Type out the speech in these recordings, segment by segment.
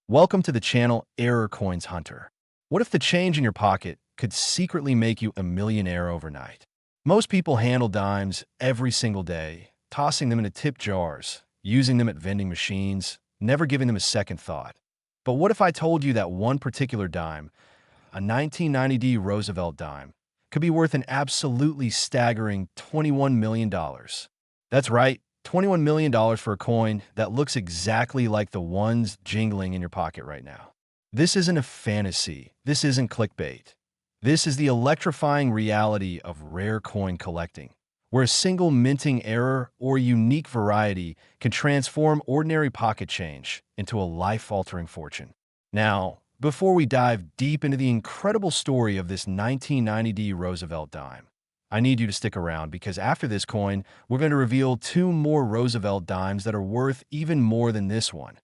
Welcome to the channel Error Coins Hunter. What if the change in your pocket could secretly make you a millionaire overnight? Most people handle dimes every single day, tossing them into tip jars, using them at vending machines, never giving them a second thought. But what if I told you that one particular dime, a 1990 Roosevelt dime, could be worth an absolutely staggering $21 million? That's right, $21 million for a coin that looks exactly like the ones jingling in your pocket right now. This isn't a fantasy. This isn't clickbait. This is the electrifying reality of rare coin collecting, where a single minting error or unique variety can transform ordinary pocket change into a life-altering fortune. Now, before we dive deep into the incredible story of this 1990 Roosevelt dime, I need you to stick around because after this coin, we're going to reveal two more Roosevelt dimes that are worth even more than this one.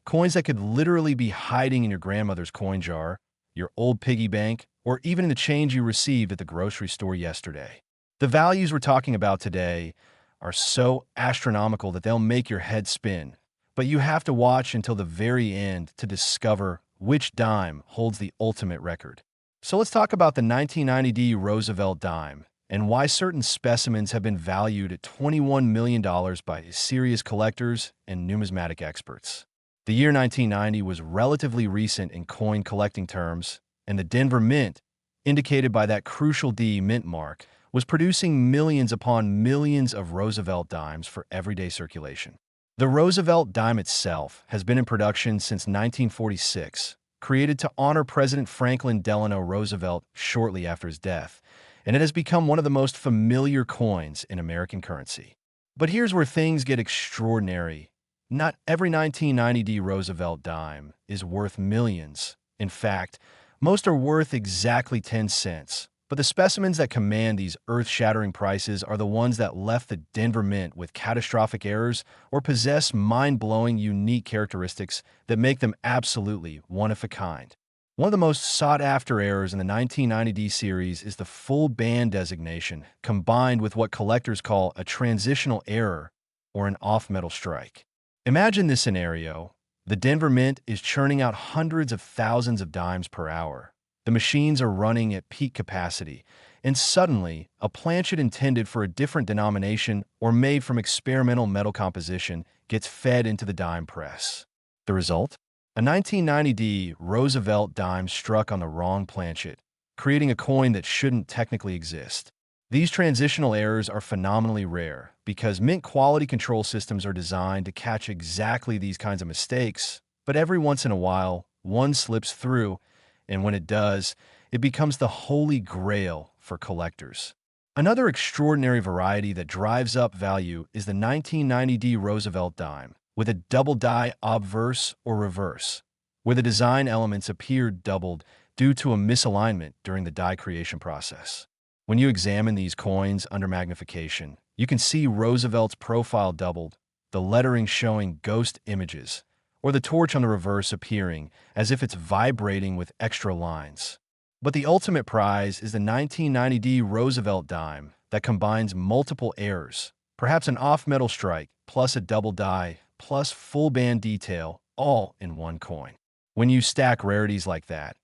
Coins that could literally be hiding in your grandmother's coin jar, your old piggy bank, or even in the change you received at the grocery store yesterday. The values we're talking about today are so astronomical that they'll make your head spin. But you have to watch until the very end to discover which dime holds the ultimate record. So let's talk about the 1990 Roosevelt dime and why certain specimens have been valued at $21 million by serious collectors and numismatic experts. The year 1990 was relatively recent in coin collecting terms, and the Denver Mint, indicated by that crucial D mint mark, was producing millions upon millions of Roosevelt dimes for everyday circulation. The Roosevelt dime itself has been in production since 1946, created to honor President Franklin Delano Roosevelt shortly after his death, and it has become one of the most familiar coins in American currency. But here's where things get extraordinary. Not every 1990 Roosevelt dime is worth millions. In fact, most are worth exactly 10 cents. But the specimens that command these earth-shattering prices are the ones that left the Denver Mint with catastrophic errors or possess mind-blowing unique characteristics that make them absolutely one-of-a-kind. One of the most sought-after errors in the 1990D series is the full band designation, combined with what collectors call a transitional error or an off-metal strike. Imagine this scenario. The Denver Mint is churning out hundreds of thousands of dimes per hour. The machines are running at peak capacity, and suddenly, a planchet intended for a different denomination or made from experimental metal composition gets fed into the dime press. The result? A 1990D Roosevelt dime struck on the wrong planchet, creating a coin that shouldn't technically exist. These transitional errors are phenomenally rare because mint quality control systems are designed to catch exactly these kinds of mistakes, but every once in a while, one slips through, and when it does, it becomes the holy grail for collectors. Another extraordinary variety that drives up value is the 1990D Roosevelt dime, with a double die obverse or reverse, where the design elements appear doubled due to a misalignment during the die creation process. When you examine these coins under magnification, you can see Roosevelt's profile doubled, the lettering showing ghost images, or the torch on the reverse appearing as if it's vibrating with extra lines. But the ultimate prize is the 1990D Roosevelt dime that combines multiple errors, perhaps an off-metal strike, plus a double die, plus full band detail, all in one coin. When you stack rarities like that,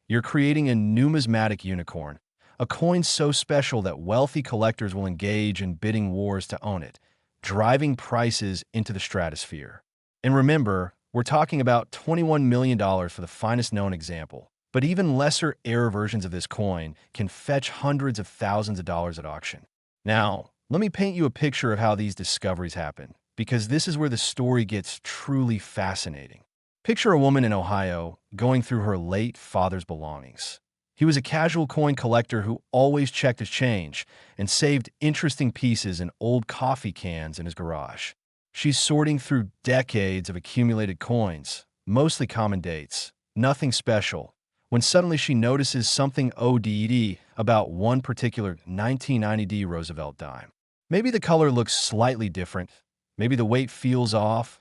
you're creating a numismatic unicorn, a coin so special that wealthy collectors will engage in bidding wars to own it, driving prices into the stratosphere. And remember, we're talking about $21 million for the finest known example, but even lesser error versions of this coin can fetch hundreds of thousands of dollars at auction. Now, let me paint you a picture of how these discoveries happen, because this is where the story gets truly fascinating. Picture a woman in Ohio going through her late father's belongings. He was a casual coin collector who always checked his change and saved interesting pieces in old coffee cans in his garage. She's sorting through decades of accumulated coins, mostly common dates, nothing special, when suddenly she notices something ODD about one particular 1990D Roosevelt dime. Maybe the color looks slightly different, maybe the weight feels off,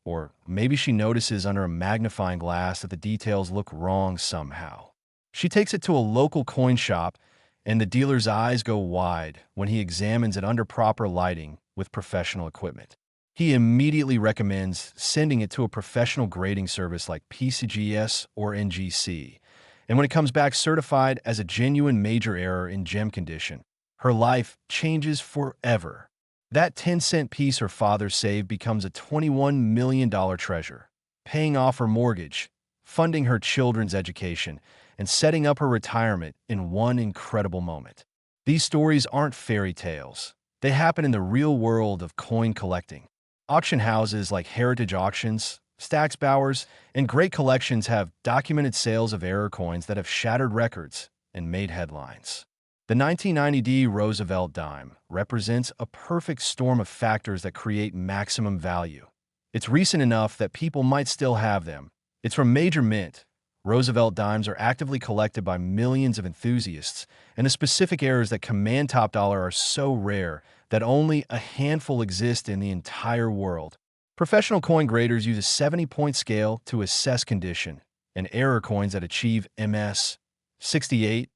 or maybe she notices under a magnifying glass that the details look wrong somehow. She takes it to a local coin shop, and the dealer's eyes go wide when he examines it under proper lighting with professional equipment. He immediately recommends sending it to a professional grading service like PCGS or NGC. And when it comes back certified as a genuine major error in gem condition, her life changes forever. That 10-cent piece her father saved becomes a $21 million treasure, paying off her mortgage, funding her children's education, and setting up her retirement in one incredible moment. These stories aren't fairy tales. They happen in the real world of coin collecting. Auction houses like Heritage Auctions, Stack's Bowers, and Great Collections have documented sales of error coins that have shattered records and made headlines. The 1990 Roosevelt dime represents a perfect storm of factors that create maximum value. It's recent enough that people might still have them. It's from Major Mint. Roosevelt dimes are actively collected by millions of enthusiasts, and the specific errors that command top dollar are so rare that only a handful exist in the entire world. Professional coin graders use a 70-point scale to assess condition, and error coins that achieve MS 68,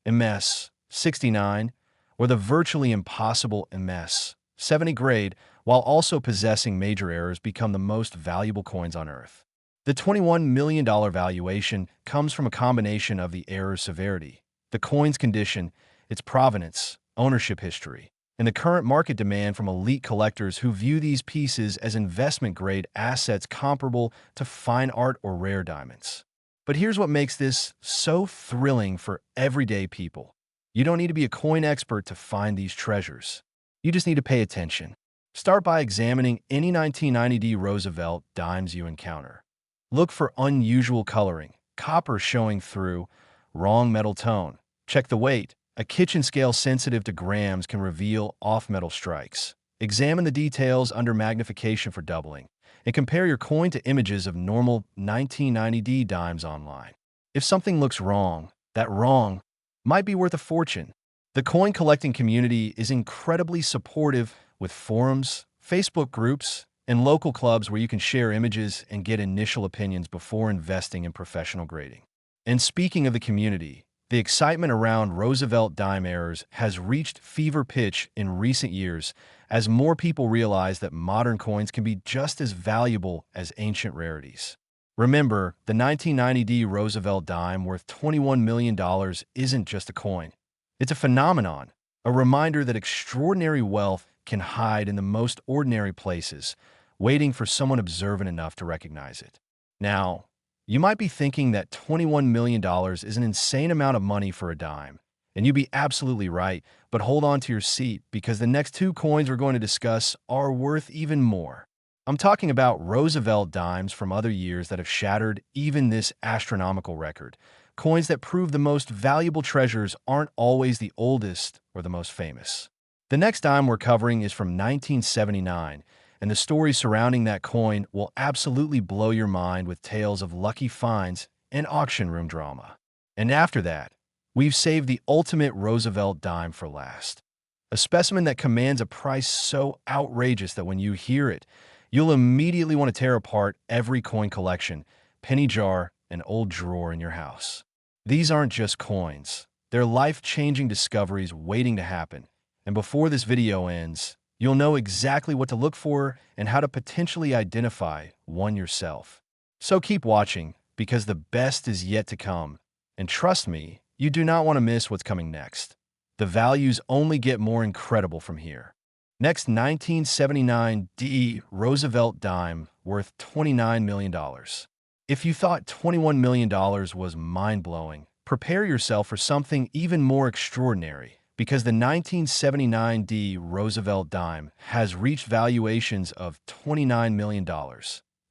MS 69, or the virtually impossible MS 70 grade, while also possessing major errors, become the most valuable coins on Earth. The $21 million valuation comes from a combination of the error's severity, the coin's condition, its provenance, ownership history, and the current market demand from elite collectors who view these pieces as investment-grade assets comparable to fine art or rare diamonds. But here's what makes this so thrilling for everyday people. You don't need to be a coin expert to find these treasures. You just need to pay attention. Start by examining any 1990 Roosevelt dimes you encounter. Look for unusual coloring, copper showing through, wrong metal tone. Check the weight. A kitchen scale sensitive to grams can reveal off-metal strikes. Examine the details under magnification for doubling, and compare your coin to images of normal 1990 dimes online. If something looks wrong, that wrong might be worth a fortune. The coin collecting community is incredibly supportive with forums, Facebook groups, and local clubs where you can share images and get initial opinions before investing in professional grading. And speaking of the community, the excitement around Roosevelt dime errors has reached fever pitch in recent years as more people realize that modern coins can be just as valuable as ancient rarities. Remember, the 1990 Roosevelt dime worth $21 million isn't just a coin. It's a phenomenon, a reminder that extraordinary wealth can hide in the most ordinary places, waiting for someone observant enough to recognize it. Now, you might be thinking that $21 million is an insane amount of money for a dime, and you'd be absolutely right, but hold on to your seat because the next two coins we're going to discuss are worth even more. I'm talking about Roosevelt dimes from other years that have shattered even this astronomical record. Coins that prove the most valuable treasures aren't always the oldest or the most famous. The next dime we're covering is from 1979, and the stories surrounding that coin will absolutely blow your mind with tales of lucky finds and auction room drama. And after that, we've saved the ultimate Roosevelt dime for last. A specimen that commands a price so outrageous that when you hear it, you'll immediately want to tear apart every coin collection, penny jar, and old drawer in your house. These aren't just coins. They're life-changing discoveries waiting to happen. And before this video ends, you'll know exactly what to look for and how to potentially identify one yourself. So keep watching, because the best is yet to come. And trust me, you do not want to miss what's coming next. The values only get more incredible from here. Next, 1979 D. Roosevelt dime worth $29 million. If you thought $21 million was mind-blowing, prepare yourself for something even more extraordinary, because the 1979 D. Roosevelt dime has reached valuations of $29 million.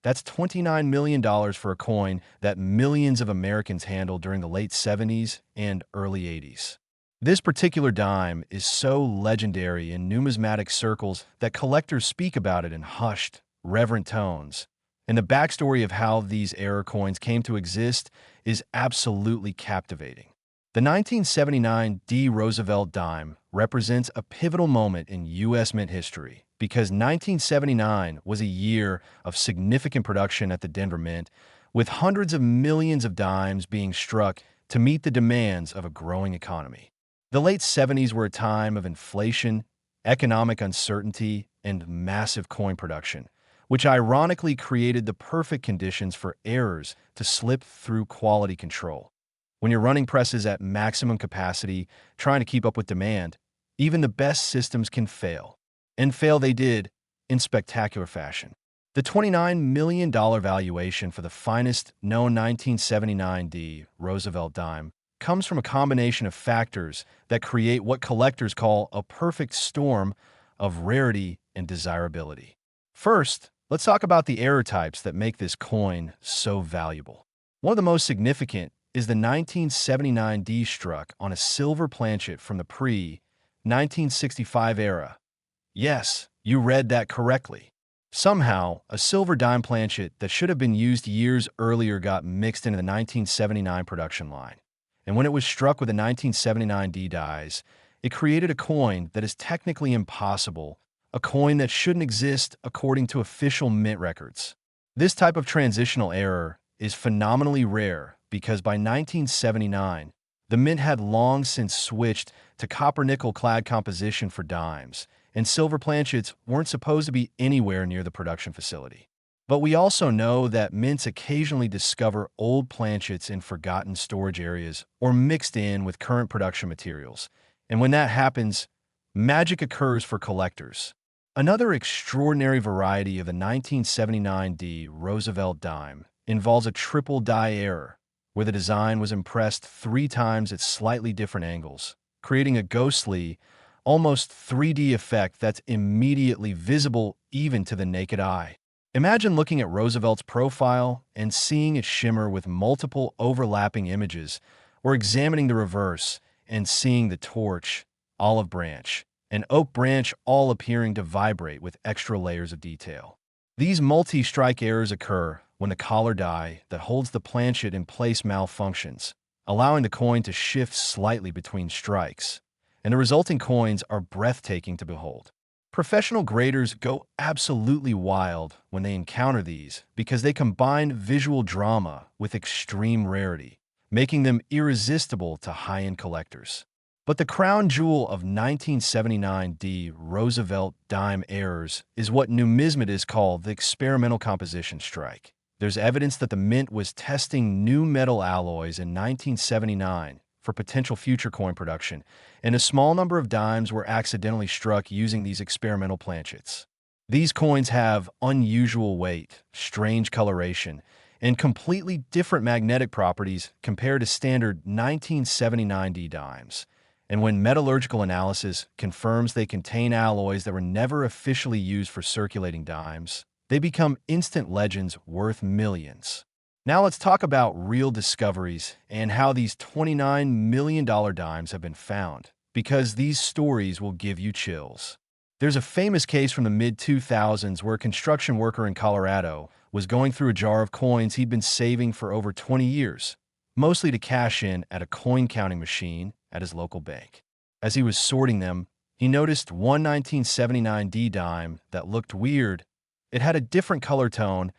That's $29 million for a coin that millions of Americans handled during the late 70s and early 80s. This particular dime is so legendary in numismatic circles that collectors speak about it in hushed, reverent tones. And the backstory of how these error coins came to exist is absolutely captivating. The 1979 D. Roosevelt dime represents a pivotal moment in U.S. mint history because 1979 was a year of significant production at the Denver Mint, with hundreds of millions of dimes being struck to meet the demands of a growing economy. The late 70s were a time of inflation, economic uncertainty, and massive coin production, which ironically created the perfect conditions for errors to slip through quality control. When you're running presses at maximum capacity, trying to keep up with demand, even the best systems can fail. And fail they did, in spectacular fashion. The $29 million valuation for the finest known 1979 D Roosevelt dime comes from a combination of factors that create what collectors call a perfect storm of rarity and desirability. First, let's talk about the error types that make this coin so valuable. One of the most significant is the 1979 D struck on a silver planchet from the pre-1965 era. Yes, you read that correctly. Somehow, a silver dime planchet that should have been used years earlier got mixed into the 1979 production line. And when it was struck with the 1979 D dies, it created a coin that is technically impossible, a coin that shouldn't exist according to official mint records. This type of transitional error is phenomenally rare because by 1979, the mint had long since switched to copper-nickel clad composition for dimes, and silver planchets weren't supposed to be anywhere near the production facility. But we also know that mints occasionally discover old planchets in forgotten storage areas or mixed in with current production materials. And when that happens, magic occurs for collectors. Another extraordinary variety of the 1979 D Roosevelt dime involves a triple die error, where the design was impressed 3 times at slightly different angles, creating a ghostly, almost 3D effect that's immediately visible even to the naked eye. Imagine looking at Roosevelt's profile and seeing it shimmer with multiple overlapping images, or examining the reverse and seeing the torch, olive branch, and oak branch all appearing to vibrate with extra layers of detail. These multi-strike errors occur when the collar die that holds the planchet in place malfunctions, allowing the coin to shift slightly between strikes, and the resulting coins are breathtaking to behold. Professional graders go absolutely wild when they encounter these because they combine visual drama with extreme rarity, making them irresistible to high-end collectors. But the crown jewel of 1979 D Roosevelt dime errors is what numismatists call the experimental composition strike. There's evidence that the mint was testing new metal alloys in 1979 for potential future coin production, and a small number of dimes were accidentally struck using these experimental planchets. These coins have unusual weight, strange coloration, and completely different magnetic properties compared to standard 1979 D dimes. And when metallurgical analysis confirms they contain alloys that were never officially used for circulating dimes, they become instant legends worth millions. Now let's talk about real discoveries and how these $29 million dimes have been found, because these stories will give you chills. There's a famous case from the mid-2000s where a construction worker in Colorado was going through a jar of coins he'd been saving for over 20 years, mostly to cash in at a coin-counting machine at his local bank. As he was sorting them, he noticed one 1979 D dime that looked weird. It had a different color tone,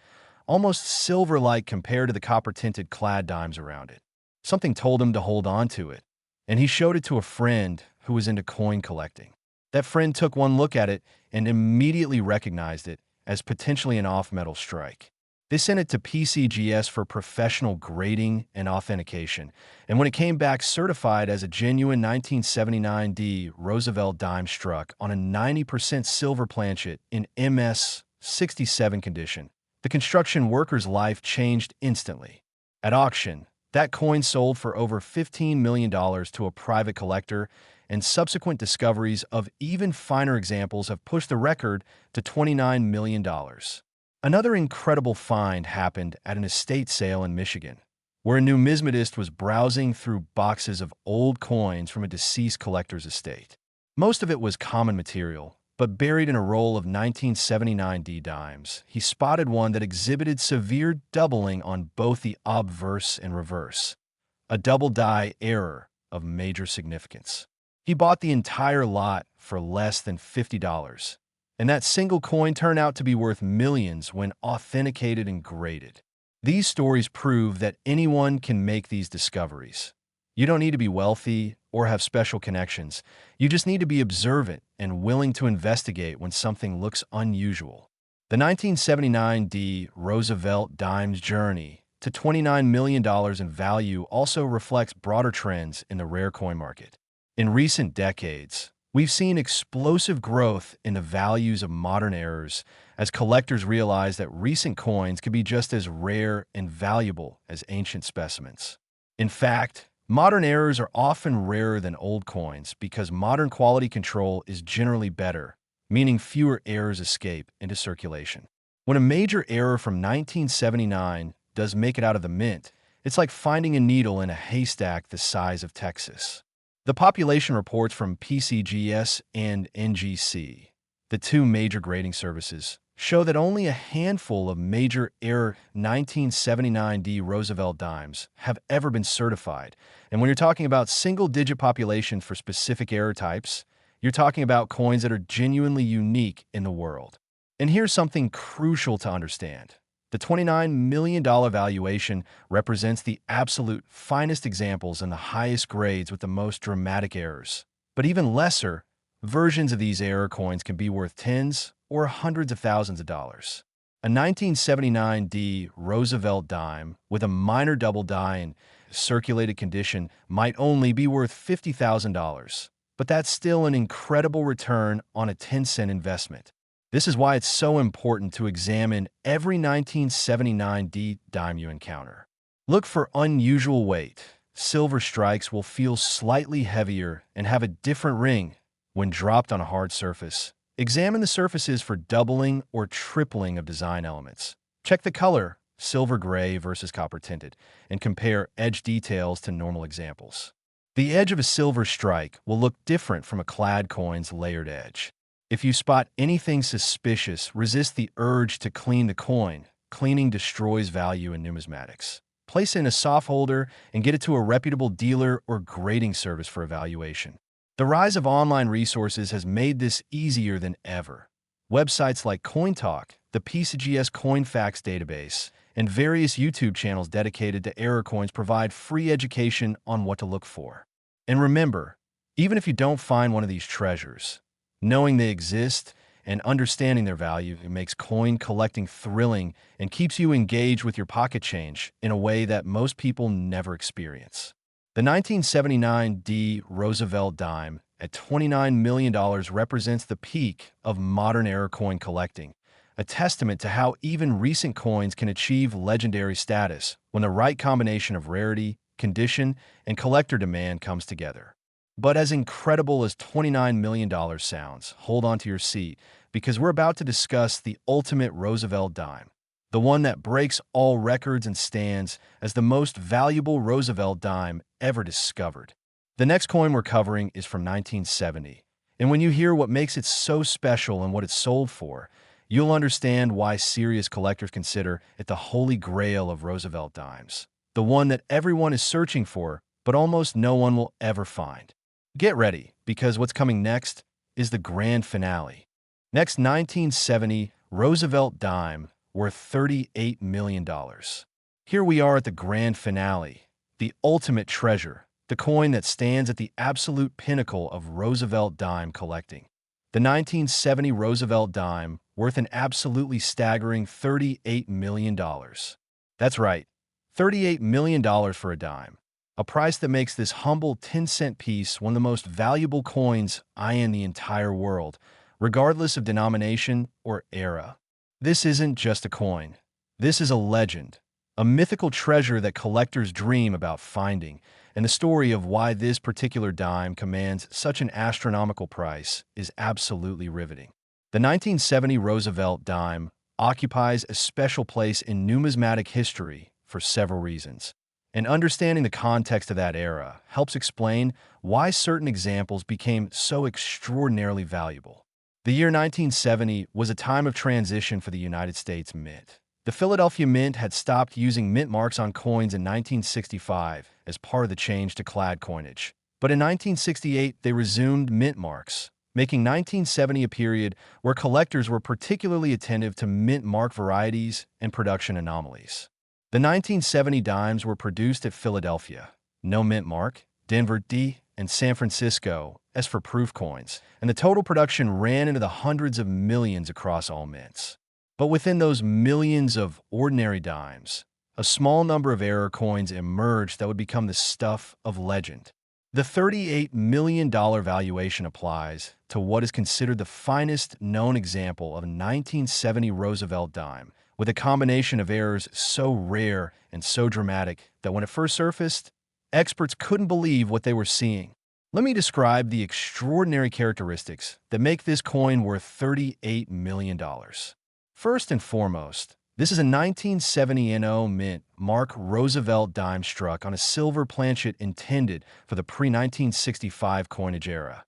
almost silver-like compared to the copper-tinted clad dimes around it. Something told him to hold on to it, and he showed it to a friend who was into coin collecting. That friend took one look at it and immediately recognized it as potentially an off-metal strike. They sent it to PCGS for professional grading and authentication, and when it came back certified as a genuine 1979 D Roosevelt dime struck on a 90% silver planchet in MS 67 condition, the construction worker's life changed instantly. At auction, that coin sold for over $15 million to a private collector, and subsequent discoveries of even finer examples have pushed the record to $29 million. Another incredible find happened at an estate sale in Michigan, where a numismatist was browsing through boxes of old coins from a deceased collector's estate. Most of it was common material, but buried in a roll of 1979 D dimes, he spotted one that exhibited severe doubling on both the obverse and reverse, a double die error of major significance. He bought the entire lot for less than $50, and that single coin turned out to be worth millions when authenticated and graded. These stories prove that anyone can make these discoveries. You don't need to be wealthy or have special connections. You just need to be observant and willing to investigate when something looks unusual. The 1979 THREE Roosevelt Dimes journey to $29 million in value also reflects broader trends in the rare coin market. In recent decades, we've seen explosive growth in the values of modern errors as collectors realize that recent coins can be just as rare and valuable as ancient specimens. In fact, modern errors are often rarer than old coins because modern quality control is generally better, meaning fewer errors escape into circulation. When a major error from 1979 does make it out of the mint, it's like finding a needle in a haystack the size of Texas. The population reports from PCGS and NGC, the two major grading services, show that only a handful of major error 1979 THREE Roosevelt Dimes have ever been certified. And when you're talking about single-digit population for specific error types, you're talking about coins that are genuinely unique in the world. And here's something crucial to understand. The $29 million valuation represents the absolute finest examples and the highest grades with the most dramatic errors. But even lesser versions of these error coins can be worth tens or hundreds of thousands of dollars. A 1979 THREE Roosevelt dime with a minor double die in circulated condition might only be worth $50,000, but that's still an incredible return on a 10-cent investment. This is why it's so important to examine every 1979 THREE dime you encounter. Look for unusual weight. Silver strikes will feel slightly heavier and have a different ring when dropped on a hard surface. Examine the surfaces for doubling or tripling of design elements. Check the color, silver gray versus copper tinted, and compare edge details to normal examples. The edge of a silver strike will look different from a clad coin's layered edge. If you spot anything suspicious, resist the urge to clean the coin. Cleaning destroys value in numismatics. Place it in a soft holder and get it to a reputable dealer or grading service for evaluation. The rise of online resources has made this easier than ever. Websites like CoinTalk, the PCGS CoinFacts database, and various YouTube channels dedicated to error coins provide free education on what to look for. And remember, even if you don't find one of these treasures, knowing they exist and understanding their value makes coin collecting thrilling and keeps you engaged with your pocket change in a way that most people never experience. The 1979 THREE Roosevelt dime at $29 million represents the peak of modern error coin collecting, a testament to how even recent coins can achieve legendary status when the right combination of rarity, condition, and collector demand comes together. But as incredible as $29 million sounds, hold on to your seat because we're about to discuss the ultimate Roosevelt dime, the one that breaks all records and stands as the most valuable Roosevelt dime ever discovered. The next coin we're covering is from 1970, and when you hear what makes it so special and what it's sold for, you'll understand why serious collectors consider it the holy grail of Roosevelt dimes, the one that everyone is searching for, but almost no one will ever find. Get ready, because what's coming next is the grand finale. Next 1970 Roosevelt dime worth $38 million. Here we are at the grand finale, the ultimate treasure, the coin that stands at the absolute pinnacle of Roosevelt dime collecting. The 1970 Roosevelt dime worth an absolutely staggering $38 million. That's right, $38 million for a dime. A price that makes this humble 10-cent piece one of the most valuable coins in the entire world, regardless of denomination or era. This isn't just a coin. This is a legend, a mythical treasure that collectors dream about finding, and the story of why this particular dime commands such an astronomical price is absolutely riveting. The 1970 Roosevelt dime occupies a special place in numismatic history for several reasons. And understanding the context of that era helps explain why certain examples became so extraordinarily valuable. The year 1970 was a time of transition for the United States Mint. The Philadelphia Mint had stopped using mint marks on coins in 1965 as part of the change to clad coinage. But in 1968, they resumed mint marks, making 1970 a period where collectors were particularly attentive to mint mark varieties and production anomalies. The 1970 dimes were produced at Philadelphia. No mint mark, Denver D, and San Francisco S for proof coins, and the total production ran into the hundreds of millions across all mints. But within those millions of ordinary dimes, a small number of error coins emerged that would become the stuff of legend. The $38 million valuation applies to what is considered the finest known example of a 1970 Roosevelt dime, with a combination of errors so rare and so dramatic that when it first surfaced, experts couldn't believe what they were seeing. Let me describe the extraordinary characteristics that make this coin worth $38 million. First and foremost, this is a 1970 NO mint Mark Roosevelt dime struck on a silver planchet intended for the pre-1965 coinage era.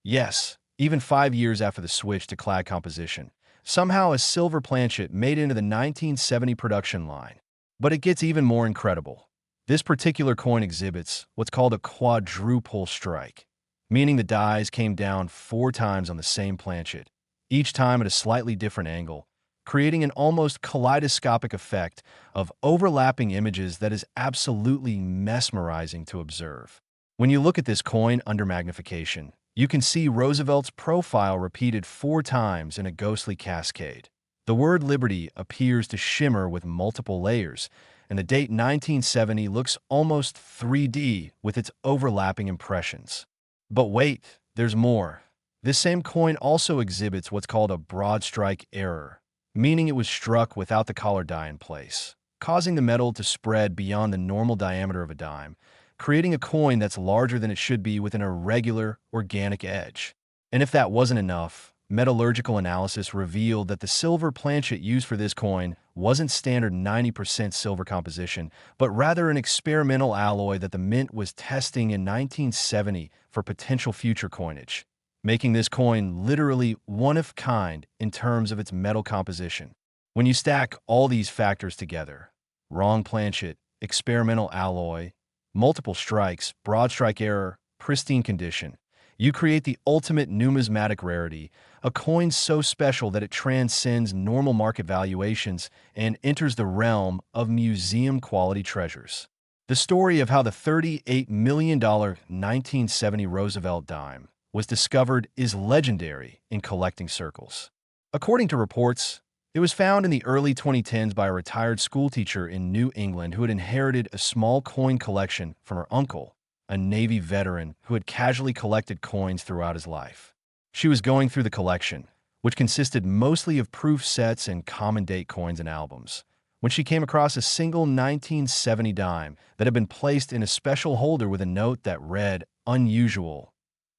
Yes, even 5 years after the switch to clad composition, somehow a silver planchet made it into the 1970 production line. But it gets even more incredible. This particular coin exhibits what's called a quadruple strike, meaning the dies came down 4 times on the same planchet, each time at a slightly different angle, creating an almost kaleidoscopic effect of overlapping images that is absolutely mesmerizing to observe. When you look at this coin under magnification, you can see Roosevelt's profile repeated 4 times in a ghostly cascade. The word Liberty appears to shimmer with multiple layers, and the date 1970 looks almost 3D with its overlapping impressions. But wait, there's more. This same coin also exhibits what's called a broad strike error, meaning it was struck without the collar die in place, causing the metal to spread beyond the normal diameter of a dime, creating a coin that's larger than it should be with an irregular, organic edge. And if that wasn't enough, metallurgical analysis revealed that the silver planchet used for this coin wasn't standard 90% silver composition, but rather an experimental alloy that the mint was testing in 1970 for potential future coinage, making this coin literally one of kind in terms of its metal composition. When you stack all these factors together, wrong planchet, experimental alloy, multiple strikes, broad strike error, pristine condition, you create the ultimate numismatic rarity, a coin so special that it transcends normal market valuations and enters the realm of museum-quality treasures. The story of how the $38 million 1970 Roosevelt dime was discovered is legendary in collecting circles. According to reports, it was found in the early 2010s by a retired schoolteacher in New England who had inherited a small coin collection from her uncle, a Navy veteran who had casually collected coins throughout his life. She was going through the collection, which consisted mostly of proof sets and common date coins and albums, when she came across a single 1970 dime that had been placed in a special holder with a note that read, "Unusual,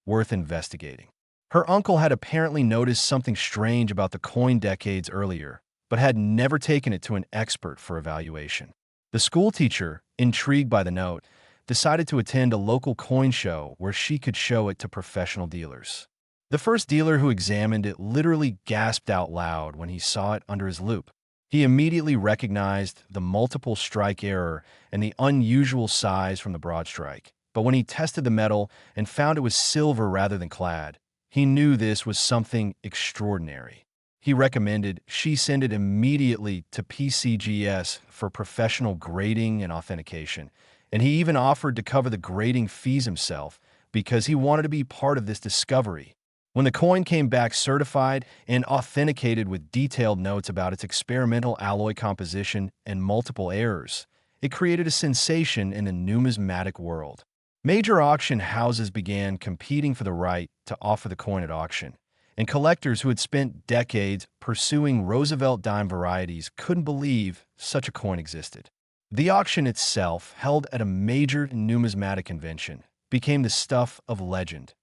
worth investigating." Her uncle had apparently noticed something strange about the coin decades earlier, but had never taken it to an expert for evaluation. The schoolteacher, intrigued by the note, decided to attend a local coin show where she could show it to professional dealers. The first dealer who examined it literally gasped out loud when he saw it under his loupe. He immediately recognized the multiple strike error and the unusual size from the broad strike. But when he tested the metal and found it was silver rather than clad, he knew this was something extraordinary. He recommended she send it immediately to PCGS for professional grading and authentication, and he even offered to cover the grading fees himself because he wanted to be part of this discovery. When the coin came back certified and authenticated with detailed notes about its experimental alloy composition and multiple errors, it created a sensation in the numismatic world. Major auction houses began competing for the right to offer the coin at auction, and collectors who had spent decades pursuing Roosevelt dime varieties couldn't believe such a coin existed. The auction itself, held at a major numismatic convention, became the stuff of legend.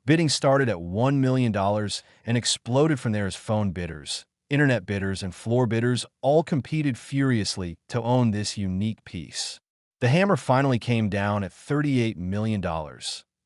Bidding started at $1 million and exploded from there as phone bidders, internet bidders, and floor bidders all competed furiously to own this unique piece. The hammer finally came down at $38 million,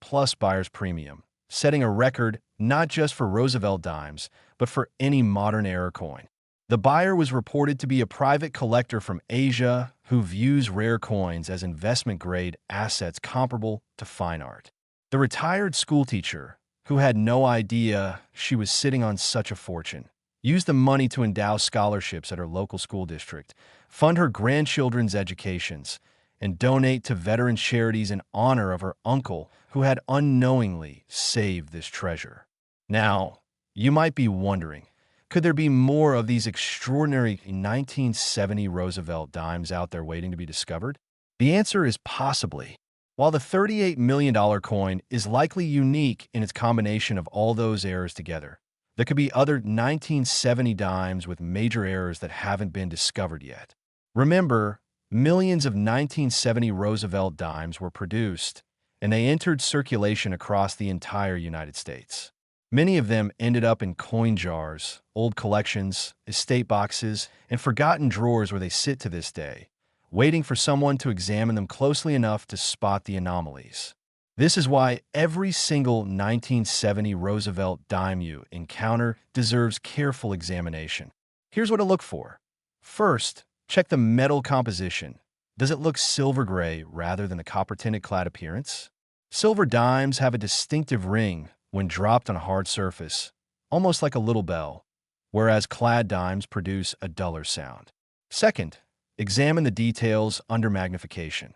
plus buyer's premium, setting a record not just for Roosevelt dimes, but for any modern era coin. The buyer was reported to be a private collector from Asia who views rare coins as investment-grade assets comparable to fine art. The retired schoolteacher, who had no idea she was sitting on such a fortune, used the money to endow scholarships at her local school district, fund her grandchildren's educations, and donate to veteran charities in honor of her uncle who had unknowingly saved this treasure. Now, you might be wondering, could there be more of these extraordinary 1970 Roosevelt dimes out there waiting to be discovered? The answer is possibly. While the $38 million coin is likely unique in its combination of all those errors together, there could be other 1970 dimes with major errors that haven't been discovered yet. Remember, millions of 1970 Roosevelt dimes were produced, and they entered circulation across the entire United States. Many of them ended up in coin jars, old collections, estate boxes, and forgotten drawers where they sit to this day, waiting for someone to examine them closely enough to spot the anomalies. This is why every single 1970 Roosevelt dime you encounter deserves careful examination. Here's what to look for. First, check the metal composition. Does it look silver gray rather than the copper-tinted clad appearance? Silver dimes have a distinctive ring when dropped on a hard surface, almost like a little bell, whereas clad dimes produce a duller sound. Second, examine the details under magnification.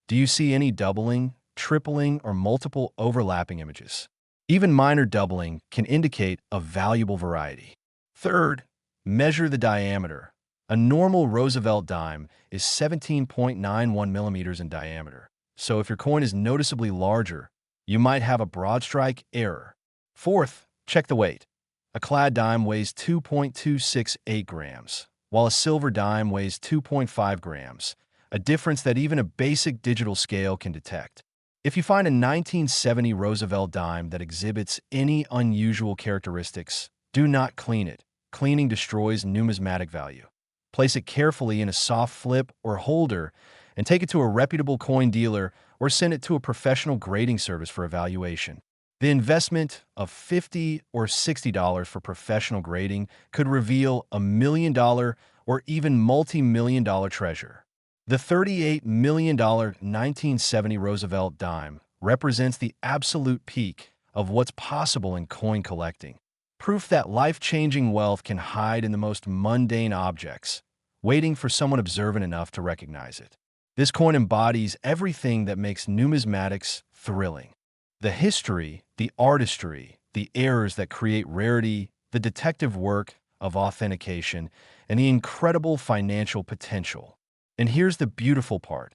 Do you see any doubling, tripling, or multiple overlapping images? Even minor doubling can indicate a valuable variety. Third, measure the diameter. A normal Roosevelt dime is 17.91 millimeters in diameter, so if your coin is noticeably larger, you might have a broad strike error. Fourth, check the weight. A clad dime weighs 2.268 grams, while a silver dime weighs 2.5 grams, a difference that even a basic digital scale can detect. If you find a 1970 Roosevelt dime that exhibits any unusual characteristics, do not clean it. Cleaning destroys numismatic value. Place it carefully in a soft flip or holder and take it to a reputable coin dealer or send it to a professional grading service for evaluation. The investment of $50 or $60 for professional grading could reveal $1 million or even multi-million-dollar treasure. The $38 million 1970 Roosevelt dime represents the absolute peak of what's possible in coin collecting. Proof that life-changing wealth can hide in the most mundane objects, waiting for someone observant enough to recognize it. This coin embodies everything that makes numismatics thrilling. The history, the artistry, the errors that create rarity, the detective work of authentication, and the incredible financial potential. And here's the beautiful part.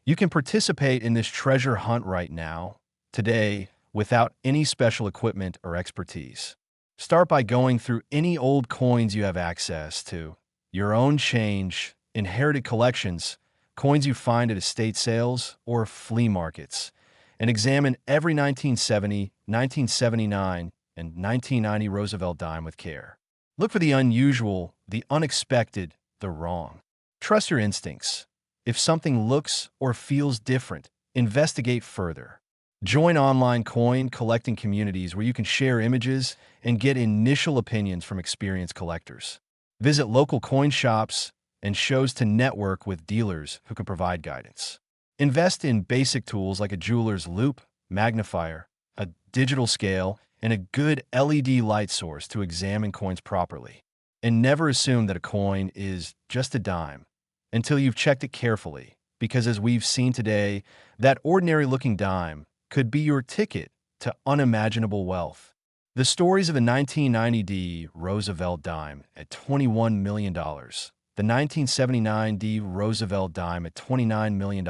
You can participate in this treasure hunt right now, today, without any special equipment or expertise. Start by going through any old coins you have access to, your own change, inherited collections, coins you find at estate sales or flea markets, and examine every 1970, 1979, and 1990 Roosevelt dime with care. Look for the unusual, the unexpected, the wrong. Trust your instincts. If something looks or feels different, investigate further. Join online coin collecting communities where you can share images and get initial opinions from experienced collectors. Visit local coin shops and shows to network with dealers who can provide guidance. Invest in basic tools like a jeweler's loupe, magnifier, a digital scale, and a good LED light source to examine coins properly. And never assume that a coin is just a dime until you've checked it carefully, because as we've seen today, that ordinary-looking dime could be your ticket to unimaginable wealth. The stories of the 1990 Roosevelt dime at $21 million, the 1979 Roosevelt dime at $29 million,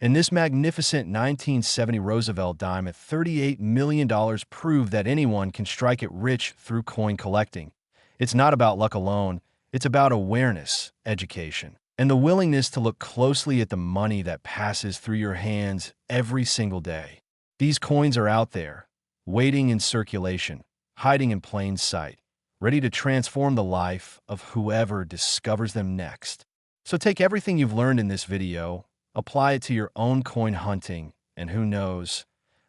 and this magnificent 1970 Roosevelt dime at $38 million prove that anyone can strike it rich through coin collecting. It's not about luck alone, it's about awareness, education, and the willingness to look closely at the money that passes through your hands every single day. These coins are out there, waiting in circulation, hiding in plain sight, ready to transform the life of whoever discovers them next. So take everything you've learned in this video, apply it to your own coin hunting, and who knows,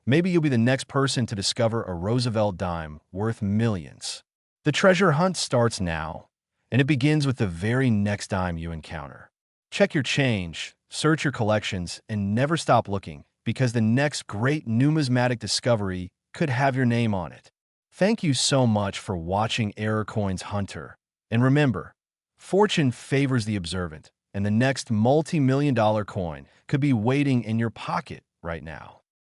maybe you'll be the next person to discover a Roosevelt dime worth millions. The treasure hunt starts now, and it begins with the very next dime you encounter. Check your change, search your collections, and never stop looking, because the next great numismatic discovery could have your name on it. Thank you so much for watching Error Coins Hunter. And remember, fortune favors the observant, and the next multi-million-dollar coin could be waiting in your pocket right now.